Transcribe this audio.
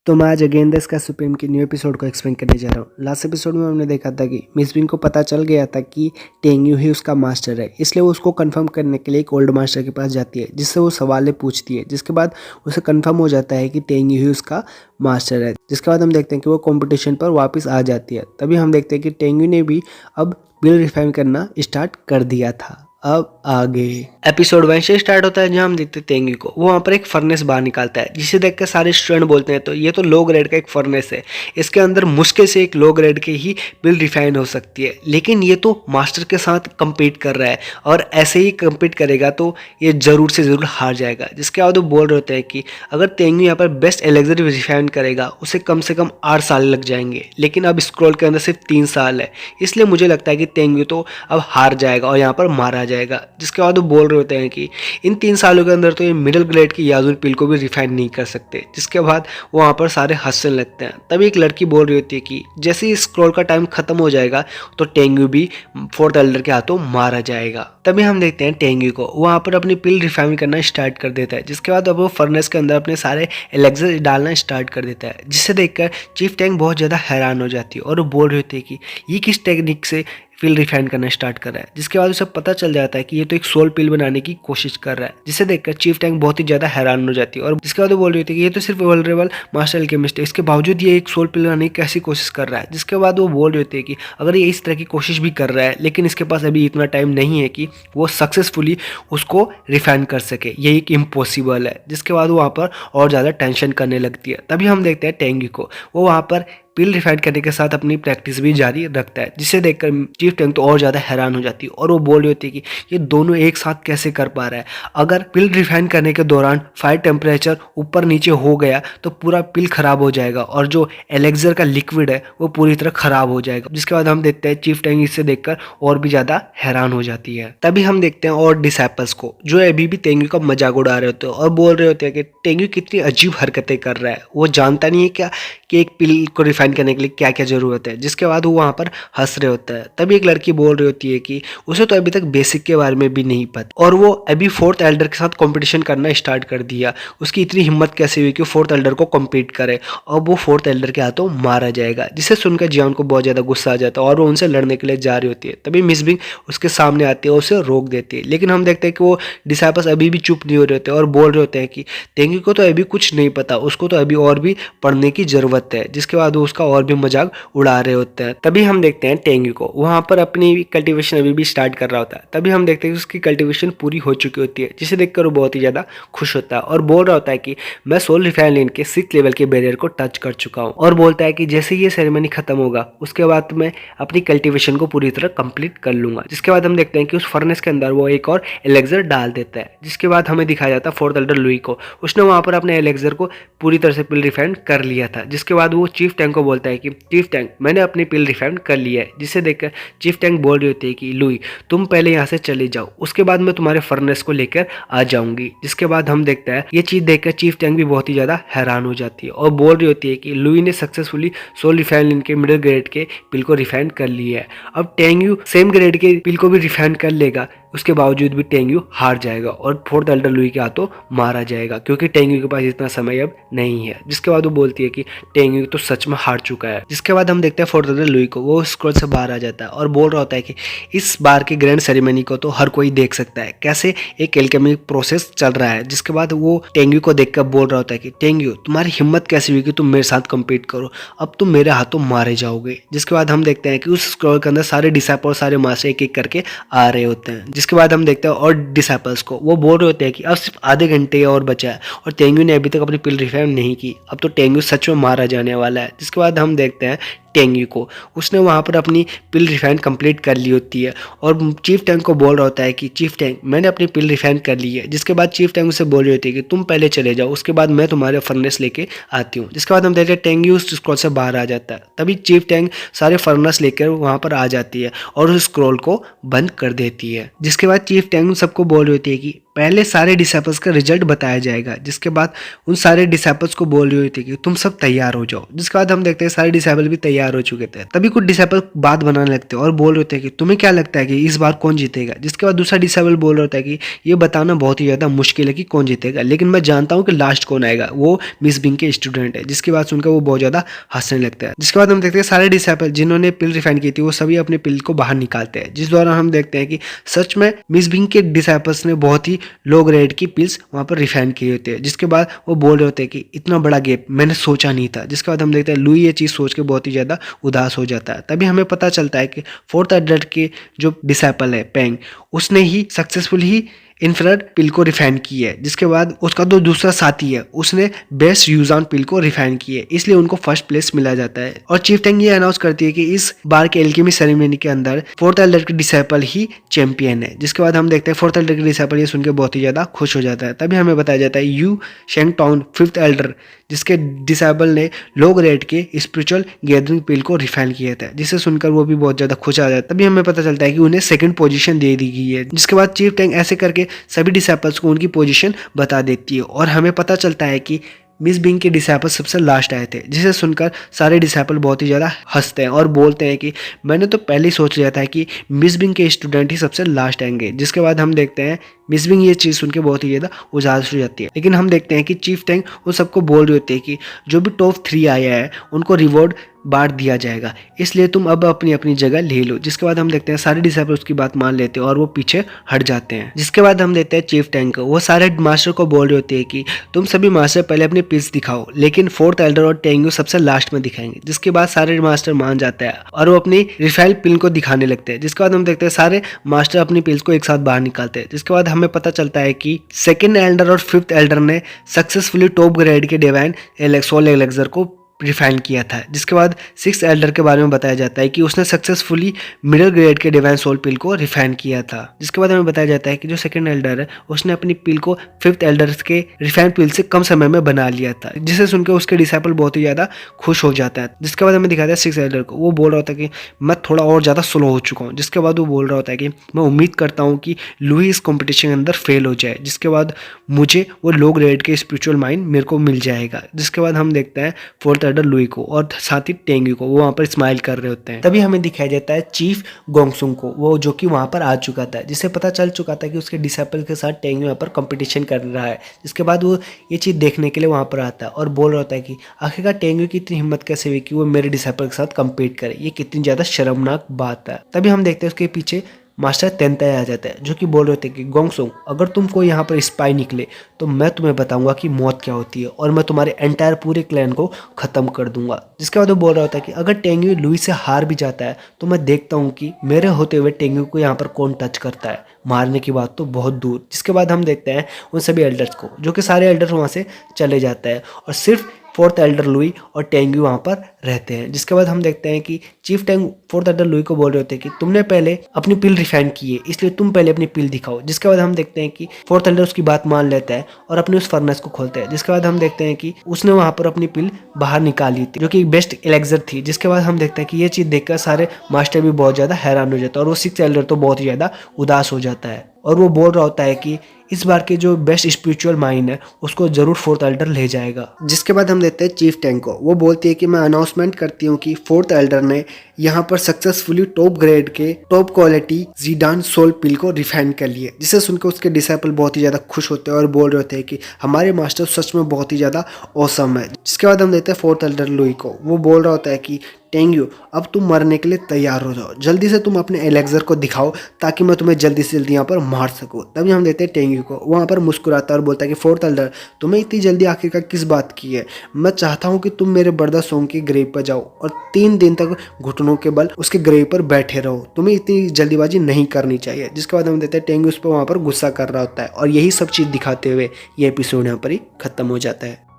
तो मैं आज अगेन का सुप्रीम की न्यू एपिसोड को एक्सप्लेन करने जा रहा हूँ। लास्ट एपिसोड में हमने देखा था कि मिस बिंग को पता चल गया था कि टेंग्यू ही उसका मास्टर है, इसलिए वो उसको कंफर्म करने के लिए एक ओल्ड मास्टर के पास जाती है, जिससे वो सवालें पूछती है, जिसके बाद उसे कंफर्म हो जाता है कि टेंग्यू ही उसका मास्टर है। जिसके बाद हम देखते हैं कि वो कंपटीशन पर वापस आ जाती है। तभी हम देखते हैं कि टेंग्यू ने भी अब बिल रिफाइन करना स्टार्ट कर दिया था। अब आगे एपिसोड 1 से स्टार्ट होता है, जहां हम देखते हैं तेंगी को वो वहां पर एक फर्नेस बाहर निकालता है, जिसे देखकर सारे स्टूडेंट बोलते हैं तो ये तो लो ग्रेड का एक फर्नेस है, इसके अंदर मुश्किल से एक लो ग्रेड के ही बिल रिफाइन हो सकती है, लेकिन ये तो मास्टर के साथ compete कर रहा है और ऐसे ही compete करेगा तो ये जरूर से जरूर हार जाएगा। जिसके बाद वो बोल रहे होते हैं कि अगर तेंगी यहाँ पर बेस्ट एलेक्सर रिफाइन करेगा उसे कम से कम 8 साल लग जाएंगे, लेकिन अब स्क्रॉल के अंदर सिर्फ 3 साल है, इसलिए मुझे लगता है कि तेंगी तो अब हार जाएगा और यहाँ पर मारा जाएगा। जिसके बाद वो बोल रहे होते हैं कि इन 3 सालों के अंदर तो ये मिडिल ग्रेड की याजुन पिल को भी रिफाइन नहीं कर सकते। जिसके बाद वहाँ पर सारे हंसने लगते हैं। तभी एक लड़की बोल रही होती है कि जैसे ही स्क्रॉल का टाइम खत्म हो जाएगा तो टेंग्यू भी फोर्थ एल्डर के हाथों मारा जाएगा। तभी हम देखते हैं टेंग्यू को वहाँ पर अपनी पिल रिफाइन करना स्टार्ट कर देता है। जिसके बाद अब वो फर्नेस के अंदर अपने सारे एलेक्सर डालना स्टार्ट कर देता है, जिसे देखकर चीफ टैंक बहुत ज़्यादा हैरान हो जाती है और वो बोल रही होती है कि ये किस टेक्निक से पिल रिफाइन करना स्टार्ट कर रहा है। जिसके बाद उसे पता चल जाता है कि ये तो एक सोल पिल बनाने की कोशिश कर रहा है, जिसे देखकर चीफ टैंक बहुत ही ज्यादा हैरान हो जाती है और जिसके बाद वो बोल रही थी कि ये तो सिर्फ वल्नरेबल मास्टर एल्केमिस्ट है, इसके बावजूद ये एक सोल पिल बनाने की कैसी कोशिश कर रहा है। जिसके बाद वो बोल रही थी कि अगर ये इस तरह की कोशिश भी कर रहा है, लेकिन इसके पास अभी इतना टाइम नहीं है कि वो सक्सेसफुली उसको रिफाइन कर सके, ये एक इम्पॉसिबल है। जिसके बाद वो वहाँ पर और ज़्यादा टेंशन करने लगती है। तभी हम देखते हैं टेंगी को वो वहाँ पर पिल रिफाइन करने के साथ अपनी प्रैक्टिस भी जारी रखता है, जिसे देखकर चीफ टैंक तो और ज़्यादा हैरान हो जाती है और वो बोल रही होती है कि ये दोनों एक साथ कैसे कर पा रहा है। अगर पिल रिफाइन करने के दौरान फायर टेम्परेचर ऊपर नीचे हो गया तो पूरा पिल खराब हो जाएगा और जो एलेक्सर का लिक्विड है वो पूरी तरह खराब हो जाएगा। जिसके बाद हम देखते हैं चीफ टैंक इससे देखकर और भी ज़्यादा हैरान हो जाती है। तभी हम देखते हैं और डिसाइपल्स को जो अभी भी तेंगी का मजाक उड़ा रहे होते हैं और बोल रहे होते हैं कि तेंगी कितनी अजीब हरकतें कर रहा है, वो जानता नहीं है क्या कि एक पिल को रिफाइन करने के लिए क्या क्या जरूरत है। जिसके बाद वो वहाँ पर हंस रहे होता है। तभी एक लड़की बोल रही होती है कि उसे तो अभी तक बेसिक के बारे में भी नहीं पता और वो अभी फोर्थ एल्डर के साथ कंपटीशन करना स्टार्ट कर दिया, उसकी इतनी हिम्मत कैसे हुई कि फोर्थ एल्डर को कम्पीट करे और वो फोर्थ एल्डर के हाथों मारा जाएगा। जिसे सुनकर जियान को बहुत ज़्यादा गुस्सा आ जाता है और वो उनसे लड़ने के लिए जा रही होती है। तभी मिस बिंग उसके सामने आती है और उसे रोक देती है, लेकिन हम देखते हैं कि वो डिसाइपल्स अभी भी चुप नहीं हो रहे होते और बोल रहे होते हैं कि तेंगी को तो अभी कुछ नहीं पता, उसको तो अभी और भी पढ़ने की जरूरत है। जिसके बाद वो उसका और भी मजाक उड़ा रहे होते हैं। तभी हम देखते हैं टेंगी को वहां पर अपनी कल्टीवेशन अभी भी स्टार्ट कर रहा होता है। तभी हम देखते हैं कि उसकी कल्टीवेशन पूरी हो चुकी होती है, जिसे देखकर वो बहुत ही ज्यादा खुश होता है और बोल रहा होता है कि मैं सोल रिफाइन लेन के 6th लेवल के बैरियर को टच कर चुका हूँ और बोलता है कि जैसे ये सेरेमनी खत्म होगा उसके बाद मैं अपनी कल्टीवेशन को पूरी तरह कंप्लीट कर लूंगा। जिसके बाद हम देखते हैं कि उस फर्नेस के अंदर वो एक और एलेक्सर डाल देता है। जिसके बाद हमें दिखाया जाता है फोर्थ एल्डर लुई को, उसने वहां पर अपने एलेक्सर को पूरी तरह से पिल रिफाइन कर लिया था। जिसके बाद वो चीफ टैंक को बोलता है कि चीफ टैंक मैंने अपनी पिल रिफाइन कर लिया है। जिसे देखकर चीफ टैंक बोल रही होती है कि लुई तुम पहले यहाँ से चले जाओ, उसके बाद मैं तुम्हारे फर्नेस को लेकर आ जाऊंगी। जिसके बाद हम देखते हैं ये चीज देखकर चीफ टैंक भी बहुत ही ज्यादा हैरान हो जाती है और बोल रही होती है कि लुई ने सक्सेसफुली सोल रिफाइन के मिडिल ग्रेड के पिल को रिफाइन कर लिया है। अब टेंग्यू सेम ग्रेड के पिल को भी रिफाइन कर लेगा, उसके बावजूद भी टेंग्यू हार जाएगा और फोर्थ एल्डर लुई के हाथों मारा जाएगा, क्योंकि टेंग्यू के पास इतना समय अब नहीं है। जिसके बाद वो बोलती है कि टेंग्यू तो सच में हार चुका है। जिसके बाद हम देखते हैं फोर्थ एल्डर लुई को वो स्क्रॉल से बाहर आ जाता है और बोल रहा होता है कि इस बार की ग्रैंड सेरेमनी को तो हर कोई देख सकता है कैसे एक एल्केमी प्रोसेस चल रहा है। जिसके बाद वो टेंग्यू को देखकर बोल रहा होता है कि टेंग्यू तुम्हारी हिम्मत कैसी हुई कि तुम मेरे साथ कम्पीट करो, अब तुम मेरे हाथों मारे जाओगे। जिसके बाद हम देखते हैं कि उस स्क्रॉल के अंदर सारे डिसाइपल सारे मास्टर एक एक करके आ रहे होते हैं। जिसके बाद हम देखते हैं और डिसाइपल्स को वो बोल रहे होते हैं कि अब सिर्फ आधे घंटे और बचा है और टेंग्यू ने अभी तक अपनी पिल रिफाइन नहीं की, अब तो टेंग्यू सच में मारा जाने वाला है। जिसके बाद हम देखते हैं टेंग्यू को उसने वहाँ पर अपनी पिल रिफाइन कंप्लीट कर ली होती है और चीफ टैंक को बोल रहा होता है कि चीफ टैंक मैंने अपनी पिल रिफाइन कर ली है। जिसके बाद चीफ टैंक उसे बोल रही होती है कि तुम पहले चले जाओ, उसके बाद मैं तुम्हारे फर्नेस लेके आती हूँ। जिसके बाद हम देखते हैं टेंग्यू उस स्क्रॉल से बाहर आ जाता है। तभी चीफ टैंक सारे फर्नेस लेकर वहाँ पर आ जाती है और उस स्क्रॉल को बंद कर देती है। जिसके बाद चीफ टैंक सबको बोल रही होती है कि पहले सारे डिसाइपल्स का रिजल्ट बताया जाएगा, जिसके बाद उन सारे डिसाइपल्स को बोल रही हुई थी कि तुम सब तैयार हो जाओ। जिसके बाद हम देखते हैं सारे डिसाइपल भी तैयार हो चुके थे। तभी कुछ डिसाइपल बात बनाने लगते हैं और बोल रहे थे कि तुम्हें क्या लगता है कि इस बार कौन जीतेगा। जिसके बाद दूसरा डिसाइपल बोल रहा था कि ये बताना बहुत ही ज़्यादा मुश्किल है कि कौन जीतेगा, लेकिन मैं जानता हूँ कि लास्ट कौन आएगा, वो मिस बिंग के स्टूडेंट है। जिसकी बात सुनकर वो बहुत ज़्यादा हंसने लगता है। जिसके बाद हम देखते हैं सारे डिसाइपल जिन्होंने पिल रिफाइन की थी वो सभी अपने पिल को बाहर निकालते हैं, जिस दौरान हम देखते हैं कि सच में मिस बिंग के डिसाइपल्स ने बहुत ही लो ग्रेड की पिल्स वहाँ पर रिफाइन किए होते हैं। जिसके बाद वो बोल रहे होते हैं कि इतना बड़ा गैप मैंने सोचा नहीं था। जिसके बाद हम देखते हैं लुई ये चीज़ सोच के बहुत ही ज़्यादा उदास हो जाता है। तभी हमें पता चलता है कि फोर्थ एडल्ट के जो डिसाइपल है पेंग, उसने ही सक्सेसफुल ही इंफ्रारेड पिल को रिफाइन की है। जिसके बाद उसका जो दूसरा साथी है उसने बेस्ट यूजान पिल को रिफाइन की है, इसलिए उनको फर्स्ट प्लेस मिला जाता है। और चीफ टैंग ये अनाउंस करती है कि इस बार के एल्केमी सेरेमनी के अंदर फोर्थ एल्डर के डिसाइपल ही चैंपियन है। जिसके बाद हम देखते हैं फोर्थ एल्डर के डिसाइपल ये सुनकर बहुत ही ज्यादा खुश हो जाता है। तभी हमें बताया जाता है यू शेंग टाउन फिफ्थ एल्डर, जिसके डिसाइपल ने लो ग्रेड के स्पिरिचुअल गैदरिंग पिल को रिफाइन किया था, जिसे सुनकर वो भी बहुत ज्यादा खुश आ जाता है। तभी हमें पता चलता है कि उन्हें सेकंड पोजीशन दे दी गई है। जिसके बाद चीफ टैंग ऐसे करके सभी डिसाइपल्स को उनकी पोजीशन बता देती है और हमें पता चलता है कि मिस बिंग के डिसाइपल सबसे लास्ट आए थे, जिसे सुनकर सारे डिसाइपल बहुत ही ज़्यादा हंसते हैं और बोलते हैं कि मैंने तो पहले ही सोच लिया था कि मिस बिंग के स्टूडेंट ही सबसे लास्ट आएंगे। जिसके बाद हम देखते हैं मिस बिंग ये चीज़ सुन के बहुत ही ज़्यादा उदास हो जाती है। लेकिन हम देखते हैं कि चीफ टैंग उन सबको बोल रहे होते हैं कि जो भी टॉप 3 आया है उनको रिवॉर्ड बांट दिया जाएगा, इसलिए तुम अब अपनी अपनी जगह ले लो। जिसके बाद हम देखते हैं सारे डिसाइपल उसकी बात मान लेते हैं और वो पीछे हट जाते हैं। जिसके बाद हम देखते हैं चीफ टैंक को, वो सारे मास्टर को बोल रहे होते हैं कि तुम सभी मास्टर पहले अपने पिल्स दिखाओ, लेकिन फोर्थ एल्डर और टेंगू सबसे लास्ट में दिखाएंगे। जिसके बाद सारे मास्टर मान जाते हैं और वो अपनी रिफाइल पिल को दिखाने लगते हैं। जिसके बाद हम देखते हैं सारे मास्टर अपनी पिल्स को एक साथ बाहर निकालते हैं। जिसके बाद हमें पता चलता है कि सेकेंड एल्डर और फिफ्थ एल्डर ने सक्सेसफुली टॉप ग्रेड के डिवाइन सोल एलेक्सर को रिफाइन किया था। जिसके बाद सिक्स एल्डर के बारे में बताया जाता है कि उसने सक्सेसफुली मिडिल ग्रेड के डिवाइन सोल पिल को रिफाइन किया था। जिसके बाद हमें बताया जाता है कि जो सेकंड एल्डर है उसने अपनी पिल को फिफ्थ एल्डर के रिफाइन पिल से कम समय में बना लिया था, जिसे सुनकर उसके डिसाइपल बहुत ही ज्यादा खुश हो जाता है। जिसके बाद हमें दिखाता है सिक्स एल्डर को, वो बोल रहा होता है कि मैं थोड़ा और ज्यादा स्लो हो चुका हूँ। जिसके बाद वो बोल रहा होता है कि मैं उम्मीद करता हूँ कि लुई इस कॉम्पिटिशन के अंदर फेल हो जाए, जिसके बाद मुझे वो लो ग्रेड के स्पिरिचुअल माइंड मेरे को मिल जाएगा। जिसके बाद हम देखते हैं फोर्थ एल्डर लुई को और साथ ही टेंगी को, वो वहाँ पर स्माइल कर रहे होते हैं। तभी हमें दिखाया जाता है चीफ गोंगसुंग को, वो जो कि वहाँ पर आ चुका था, जिसे पता चल चुका था कि उसके डिसाइपल के साथ टेंगी वहाँ पर कंपटीशन कर रहा है। जिसके बाद वो ये चीज़ देखने के लिए वहाँ पर आता है और बोल रहा होता है कि आखिरकार टेंगी की इतनी हिम्मत कैसे हुई कि वो मेरे डिसाइपल के साथ कम्पीट करे, ये कितनी ज़्यादा शर्मनाक बात है। तभी हम देखते हैं उसके पीछे मास्टर तेंताई आ जाता है, जो कि बोल रहे थे कि गोंगसुंग अगर तुम कोई यहाँ पर स्पाई निकले तो मैं तुम्हें बताऊंगा कि मौत क्या होती है और मैं तुम्हारे एंटायर पूरे क्लैन को खत्म कर दूंगा। जिसके बाद वो बोल रहा होता है कि अगर टेंगी लुई से हार भी जाता है तो मैं देखता हूँ कि मेरे होते हुए टेंगी को यहाँ पर कौन टच करता है, मारने की बात तो बहुत दूर। जिसके बाद हम देखते हैं उन सभी एल्डर्स को, जो कि सारे एल्डर्स वहाँ से चले जाते हैं और सिर्फ फोर्थ एल्डर लुई और टेंगी वहाँ पर रहते हैं। जिसके बाद हम देखते हैं कि chief Tang fourth Elder Louis को बोल रहे होते हैं कि तुमने पहले अपनी पिल रिफाइन की है, इसलिए तुम पहले अपनी पिल दिखाओ। जिसके बाद हम देखते हैं कि फोर्थ एल्डर उसकी बात मान लेता है और अपने उस फर्नेस को खोलता है। जिसके बाद हम देखते हैं कि उसने वहाँ पर अपनी पिल बाहर निकाली थी, जो कि बेस्ट एलेक्सर थी। जिसके बाद हम देखते हैं कि ये चीज़ देखकर सारे मास्टर भी बहुत ज़्यादा हैरान हो जाता है और वो सिक्स एल्डर तो बहुत ही ज़्यादा उदास हो जाता है और वो बोल रहा होता है कि इस बार के जो बेस्ट स्पिरिचुअल माइंड है उसको जरूर फोर्थ एल्डर ले जाएगा। जिसके बाद हम देखते हैं चीफ टैंक को, वो बोलती है कि मैं अनाउंसमेंट करती हूँ कि फोर्थ एल्डर ने यहाँ पर सक्सेसफुली टॉप ग्रेड के टॉप क्वालिटी जीडान सोल पिल को रिफाइन कर लिए। जिसे सुनकर उसके डिसाइपल बहुत ही ज़्यादा खुश होते हैं और बोल रहे होते हैं कि हमारे मास्टर सच में बहुत ही ज़्यादा औसम है। जिसके बाद हम देखते हैं फोर्थ एल्डर लुई को, वो बोल रहा होता है कि टेंग्यू अब तुम मरने के लिए तैयार हो जाओ, जल्दी से तुम अपने एलेक्सर को दिखाओ ताकि मैं तुम्हें जल्दी से जल्दी यहाँ पर मार सकूँ। तभी हम देते हैं टेंग्यू को, वहाँ पर मुस्कुराता है और बोलता है कि फोर्थ एल्डर तुम्हें इतनी जल्दी आखिरकार किस बात की है, मैं चाहता हूँ कि तुम मेरे ब्रदर सोंग की ग्रेव पर जाओ और 3 दिन तक घुटनों के बल उसके ग्रेव पर बैठे रहो, तुम्हें इतनी जल्दीबाजी नहीं करनी चाहिए। जिसके बाद हम देते हैं टेंग्यू उस पर वहाँ पर गुस्सा कर रहा होता है और यही सब चीज़ दिखाते हुए ये एपिसोड यहाँ पर ही खत्म हो जाता है।